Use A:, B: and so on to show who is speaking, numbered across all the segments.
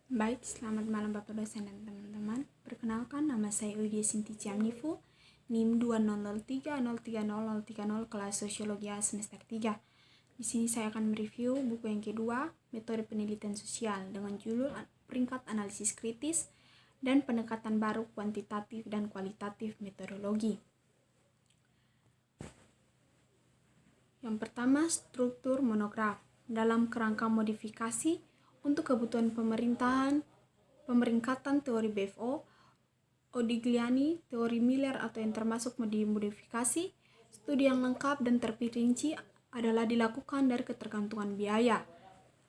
A: Baik, selamat malam Bapak dosen dan teman-teman. Perkenalkan, nama saya Widya Sinti Ciamnifu, NIM 200303030 kelas Sosiologi A semester 3. Di sini saya akan mereview buku yang kedua, Metode Penelitian Sosial, dengan judul Peringkat Analisis Kritis dan Pendekatan Baru Kuantitatif dan Kualitatif Metodologi. Yang pertama, struktur monograf. Dalam kerangka modifikasi untuk kebutuhan pemeringkatan teori BFO, Odigliani, teori Miller atau yang termasuk dimodifikasi, studi yang lengkap dan terperinci adalah dilakukan dari ketergantungan biaya,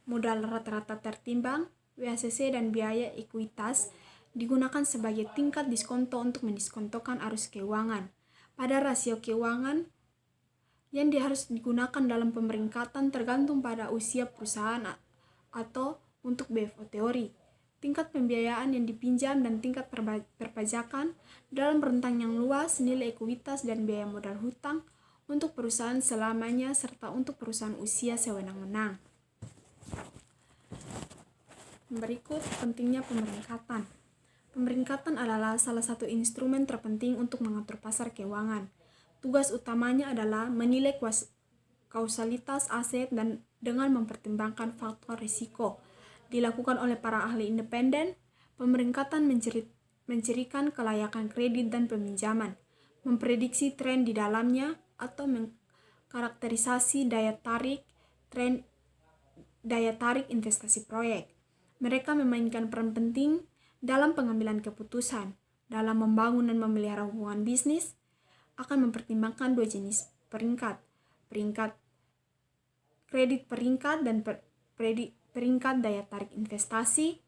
A: modal rata-rata tertimbang, WACC dan biaya ekuitas digunakan sebagai tingkat diskonto untuk mendiskontokan arus keuangan. Pada rasio keuangan yang harus digunakan dalam pemeringkatan tergantung pada usia perusahaan atau untuk BFO teori, tingkat pembiayaan yang dipinjam dan tingkat perpajakan dalam rentang yang luas, nilai ekuitas dan biaya modal hutang untuk perusahaan selamanya serta untuk perusahaan usia sewenang-wenang. Berikut pentingnya pemeringkatan. Pemeringkatan adalah salah satu instrumen terpenting untuk mengatur pasar keuangan. Tugas utamanya adalah menilai kausalitas aset dan dengan mempertimbangkan faktor risiko. Dilakukan oleh para ahli independen, pemeringkatan mencirikan kelayakan kredit dan peminjaman, memprediksi tren di dalamnya atau mengkarakterisasi daya tarik investasi proyek. Mereka memainkan peran penting dalam pengambilan keputusan. Dalam membangun dan memelihara hubungan bisnis, akan mempertimbangkan dua jenis peringkat kredit peringkat dan peringkat daya tarik investasi.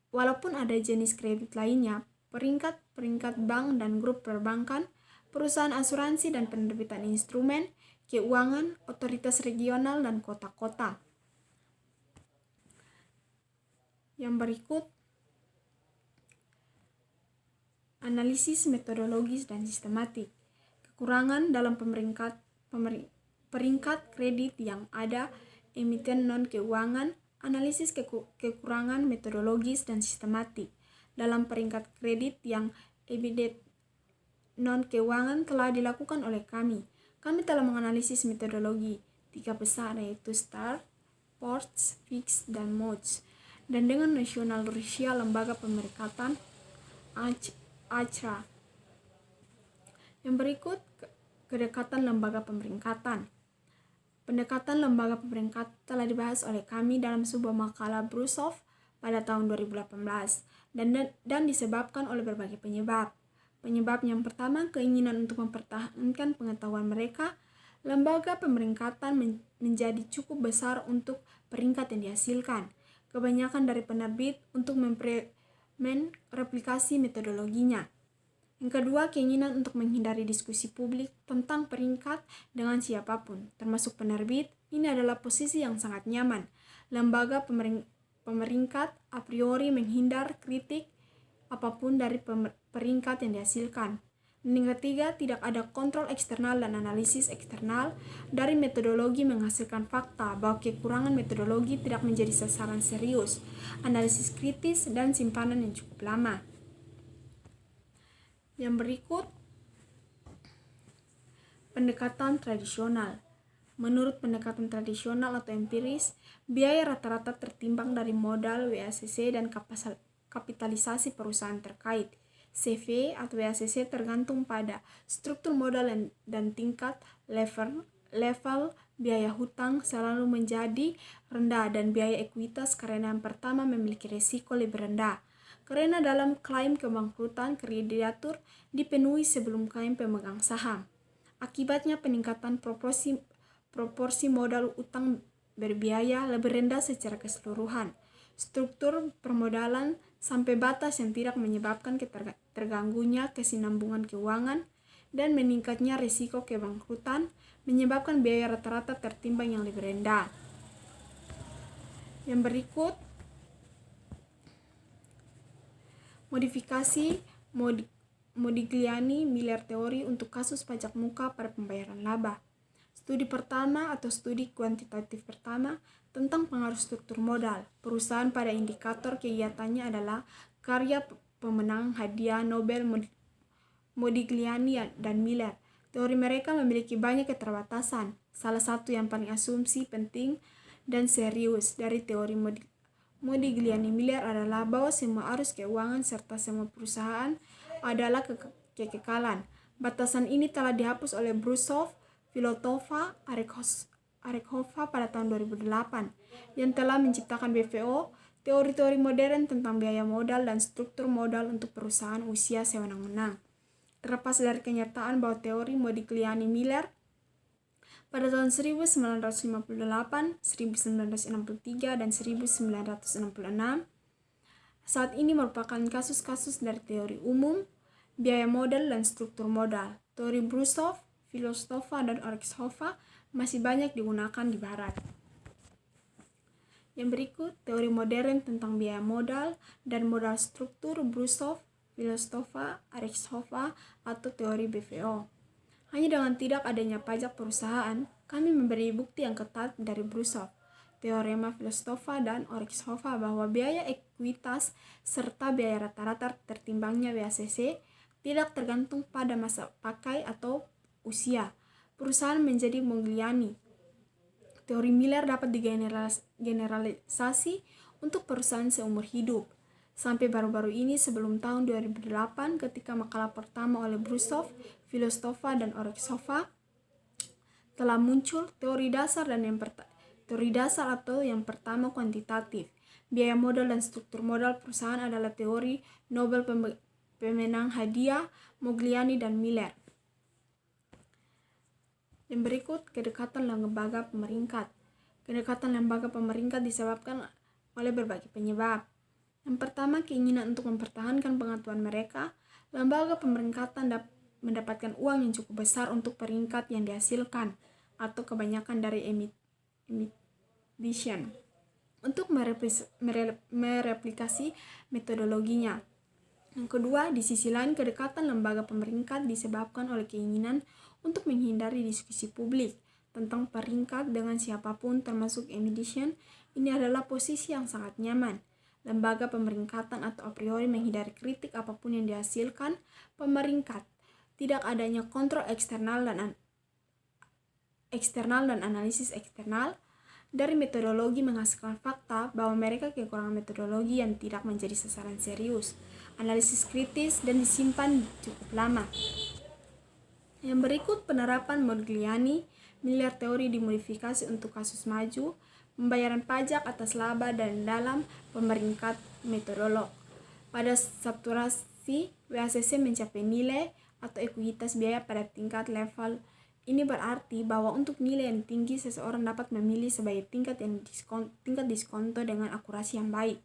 A: Walaupun ada jenis kredit lainnya, peringkat bank dan grup perbankan, perusahaan asuransi dan penerbitan instrumen keuangan, otoritas regional dan kota-kota. Yang berikut, analisis metodologis dan sistematik. Kekurangan dalam peringkat kredit yang ada emiten non-keuangan, analisis kekurangan metodologis dan sistematik. Dalam peringkat kredit yang emiten non-keuangan telah dilakukan oleh kami. Kami telah menganalisis metodologi 3 besar yaitu STAR, PORTS, FIX, dan MODS. Dan dengan National Rusia Lembaga Pemeringkatan ACRA. Yang berikut, kedekatan lembaga pemeringkatan. Pendekatan lembaga pemeringkatan telah dibahas oleh kami dalam sebuah makalah Brusov pada tahun 2018 dan disebabkan oleh berbagai penyebab. Penyebab yang pertama, keinginan untuk mempertahankan pengetahuan mereka. Lembaga pemeringkatan menjadi cukup besar untuk peringkat yang dihasilkan. Kebanyakan dari penerbit untuk mereplikasi metodologinya. Yang kedua, keinginan untuk menghindari diskusi publik tentang peringkat dengan siapapun, termasuk penerbit. Ini adalah posisi yang sangat nyaman. Lembaga pemeringkat a priori menghindar kritik apapun dari peringkat yang dihasilkan. Dan yang ketiga, tidak ada kontrol eksternal dan analisis eksternal dari metodologi menghasilkan fakta bahwa kekurangan metodologi tidak menjadi sasaran serius, analisis kritis, dan simpanan yang cukup lama. Yang berikut, pendekatan tradisional. Menurut pendekatan tradisional atau empiris, biaya rata-rata tertimbang dari modal, WACC, dan kapitalisasi perusahaan terkait. CV atau WACC tergantung pada struktur modal dan tingkat level biaya hutang selalu menjadi rendah dan biaya ekuitas karena yang pertama memiliki risiko lebih rendah. Karena dalam klaim kebangkrutan kreditur dipenuhi sebelum klaim pemegang saham. Akibatnya peningkatan proporsi modal utang berbiaya lebih rendah secara keseluruhan. Struktur permodalan sampai batas yang tidak menyebabkan terganggunya kesinambungan keuangan dan meningkatnya risiko kebangkrutan menyebabkan biaya rata-rata tertimbang yang lebih rendah. Yang berikut, modifikasi Modigliani Miller teori untuk kasus pajak muka pada pembayaran laba. Studi pertama atau studi kuantitatif pertama Tentang pengaruh struktur modal, perusahaan pada indikator kegiatannya adalah karya pemenang hadiah Nobel Modigliani dan Miller. Teori mereka memiliki banyak keterbatasan. Salah satu yang paling asumsi penting dan serius dari teori Modigliani Miller adalah bahwa semua arus keuangan serta semua perusahaan adalah kekekalan. Batasan ini telah dihapus oleh Brusov, Filotova, Arekhova pada tahun 2008 yang telah menciptakan BVO, teori-teori modern tentang biaya modal dan struktur modal untuk perusahaan usia sewenang-wenang. Terlepas dari kenyataan bahwa teori Modigliani-Miller pada tahun 1958, 1963, dan 1966 saat ini merupakan kasus-kasus dari teori umum, biaya modal, dan struktur modal. Teori Brusov, Filotova, dan Arekhova masih banyak digunakan di barat. Yang berikut, teori modern tentang biaya modal dan modal struktur Brusov, Filotova, Arekhova, atau teori BVO. Hanya dengan tidak adanya pajak perusahaan, kami memberi bukti yang ketat dari Brusov, teorema Filotova, dan Arekhova bahwa biaya ekuitas serta biaya rata-rata tertimbangnya WACC tidak tergantung pada masa pakai atau usia perusahaan menjadi Modigliani. Teori Miller dapat digeneralisasi untuk perusahaan seumur hidup. Sampai baru-baru ini sebelum tahun 2008 ketika makalah pertama oleh Brusov, Filotova, dan Arekhova telah muncul teori dasar atau yang pertama kuantitatif. Biaya modal dan struktur modal perusahaan adalah teori Nobel pemenang hadiah Modigliani dan Miller. Yang berikut, kedekatan lembaga pemeringkat. Kedekatan lembaga pemeringkat disebabkan oleh berbagai penyebab. Yang pertama, keinginan untuk mempertahankan pengetahuan mereka. Lembaga pemeringkatan mendapatkan uang yang cukup besar untuk peringkat yang dihasilkan, atau kebanyakan dari emission, untuk mereplikasi metodologinya. Yang kedua, di sisi lain, kedekatan lembaga pemeringkat disebabkan oleh keinginan untuk menghindari diskusi publik tentang peringkat dengan siapapun termasuk emission. Ini adalah posisi yang sangat nyaman. Lembaga pemeringkatan atau a priori menghindari kritik apapun yang dihasilkan pemeringkat. Tidak adanya kontrol eksternal dan analisis eksternal dari metodologi menghasilkan fakta bahwa mereka kekurangan metodologi yang tidak menjadi sasaran serius, analisis kritis, dan disimpan cukup lama. Yang berikut, penerapan Modigliani Miller teori dimodifikasi untuk kasus maju, pembayaran pajak atas laba, dan dalam pemeringkat metodolog. Pada saturasi, WACC mencapai nilai atau ekuitas biaya pada tingkat level. Ini berarti bahwa untuk nilai yang tinggi, seseorang dapat memilih sebagai tingkat diskonto dengan akurasi yang baik.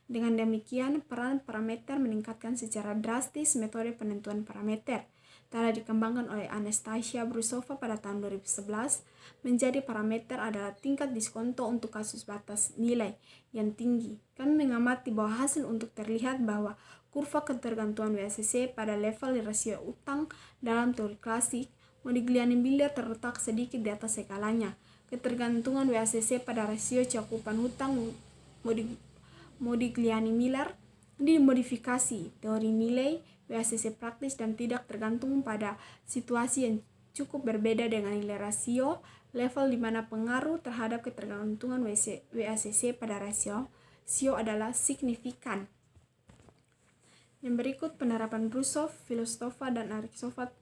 A: Dengan demikian, peran parameter meningkatkan secara drastis. Metode penentuan parameter telah dikembangkan oleh Anastasia Brusova pada tahun 2011. Menjadi parameter adalah tingkat diskonto untuk kasus batas nilai yang tinggi. Kami mengamati bahwa hasil untuk terlihat bahwa kurva ketergantungan WACC pada level rasio utang dalam teori klasik Modigliani-Miller terletak sedikit di atas skalanya. Ketergantungan WACC pada rasio cakupan hutang Modigliani-Miller dimodifikasi teori nilai WACC praktis dan tidak tergantung pada situasi yang cukup berbeda dengan nilai rasio level di mana pengaruh terhadap ketergantungan WACC pada rasio adalah signifikan. Yang berikut, penerapan Brusov, Filotova, dan Arekhova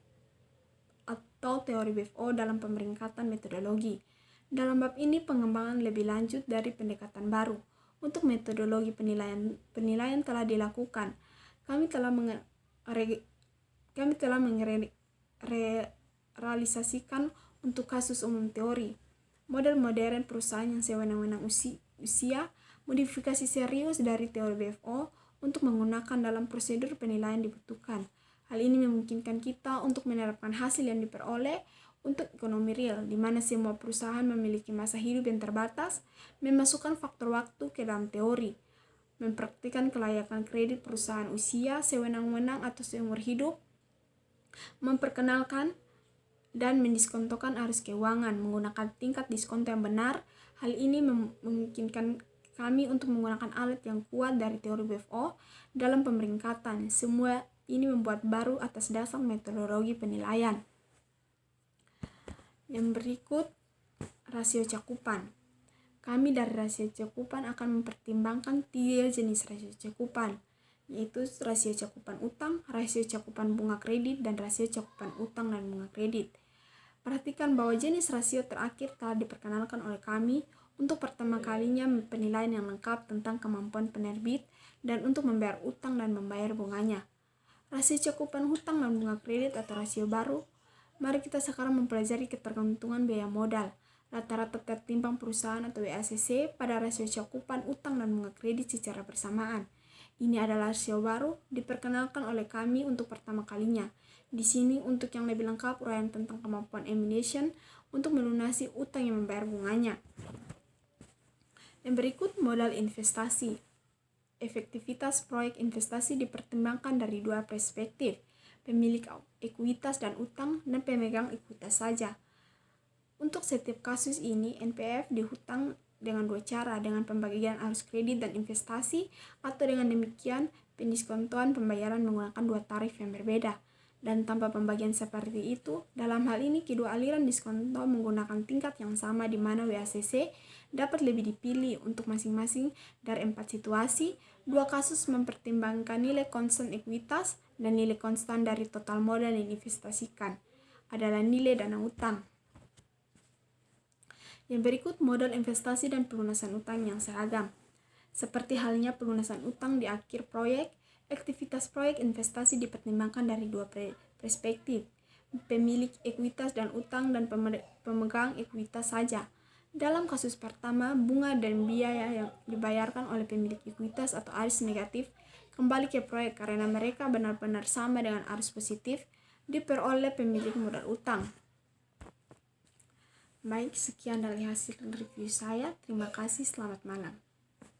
A: atau teori BVO dalam pemeringkatan metodologi. Dalam bab ini, pengembangan lebih lanjut dari pendekatan baru. Untuk metodologi penilaian telah dilakukan. Kami telah realisasikan untuk kasus umum teori, model modern perusahaan yang sewenang-wenang usia, modifikasi serius dari teori BVO untuk menggunakan dalam prosedur penilaian dibutuhkan. Hal ini memungkinkan kita untuk menerapkan hasil yang diperoleh untuk ekonomi real, di mana semua perusahaan memiliki masa hidup yang terbatas, memasukkan faktor waktu ke dalam teori, mempraktikkan kelayakan kredit perusahaan usia, sewenang-wenang atau seumur hidup, memperkenalkan dan mendiskontokan arus keuangan, menggunakan tingkat diskonto yang benar, Hal ini memungkinkan kami untuk menggunakan alat yang kuat dari teori BFO dalam pemeringkatan. Semua ini membuat baru atas dasar metodologi penilaian. Yang berikut, rasio cakupan. Kami dari rasio cakupan akan mempertimbangkan 3 jenis rasio cakupan, yaitu rasio cakupan utang, rasio cakupan bunga kredit, dan rasio cakupan utang dan bunga kredit. Perhatikan bahwa jenis rasio terakhir telah diperkenalkan oleh kami untuk pertama kalinya penilaian yang lengkap tentang kemampuan penerbit dan untuk membayar utang dan membayar bunganya. Rasio cakupan hutang dan bunga kredit atau rasio baru. Mari kita sekarang mempelajari ketergantungan biaya modal, rata-rata tertimbang perusahaan atau WACC pada rasio cakupan utang dan bunga kredit secara bersamaan. Ini adalah rasio baru diperkenalkan oleh kami untuk pertama kalinya. Di sini untuk yang lebih lengkap uraian tentang kemampuan emulation untuk melunasi utang yang membayar bunganya. Yang berikut, modal investasi. Efektivitas proyek investasi dipertimbangkan dari 2 perspektif, pemilik ekuitas dan utang dan pemegang ekuitas saja. Untuk setiap kasus ini, NPF dihutang dengan 2 cara, dengan pembagian arus kredit dan investasi, atau dengan demikian pendiskontoan pembayaran menggunakan 2 tarif yang berbeda. Dan tanpa pembagian seperti itu, dalam hal ini kedua aliran diskonto menggunakan tingkat yang sama di mana WACC dapat lebih dipilih untuk masing-masing dari 4 situasi. 2 kasus mempertimbangkan nilai konstan ekuitas dan nilai konstan dari total modal yang diinvestasikan adalah nilai dana utang. Yang berikut, modal investasi dan pelunasan utang yang seragam. Seperti halnya pelunasan utang di akhir proyek, aktivitas proyek investasi dipertimbangkan dari 2 perspektif, pemilik ekuitas dan utang dan pemegang ekuitas saja. Dalam kasus pertama, bunga dan biaya yang dibayarkan oleh pemilik ekuitas atau arus negatif kembali ke proyek karena mereka benar-benar sama dengan arus positif diperoleh pemilik modal utang. Baik, sekian dari hasil review saya. Terima kasih, selamat malam.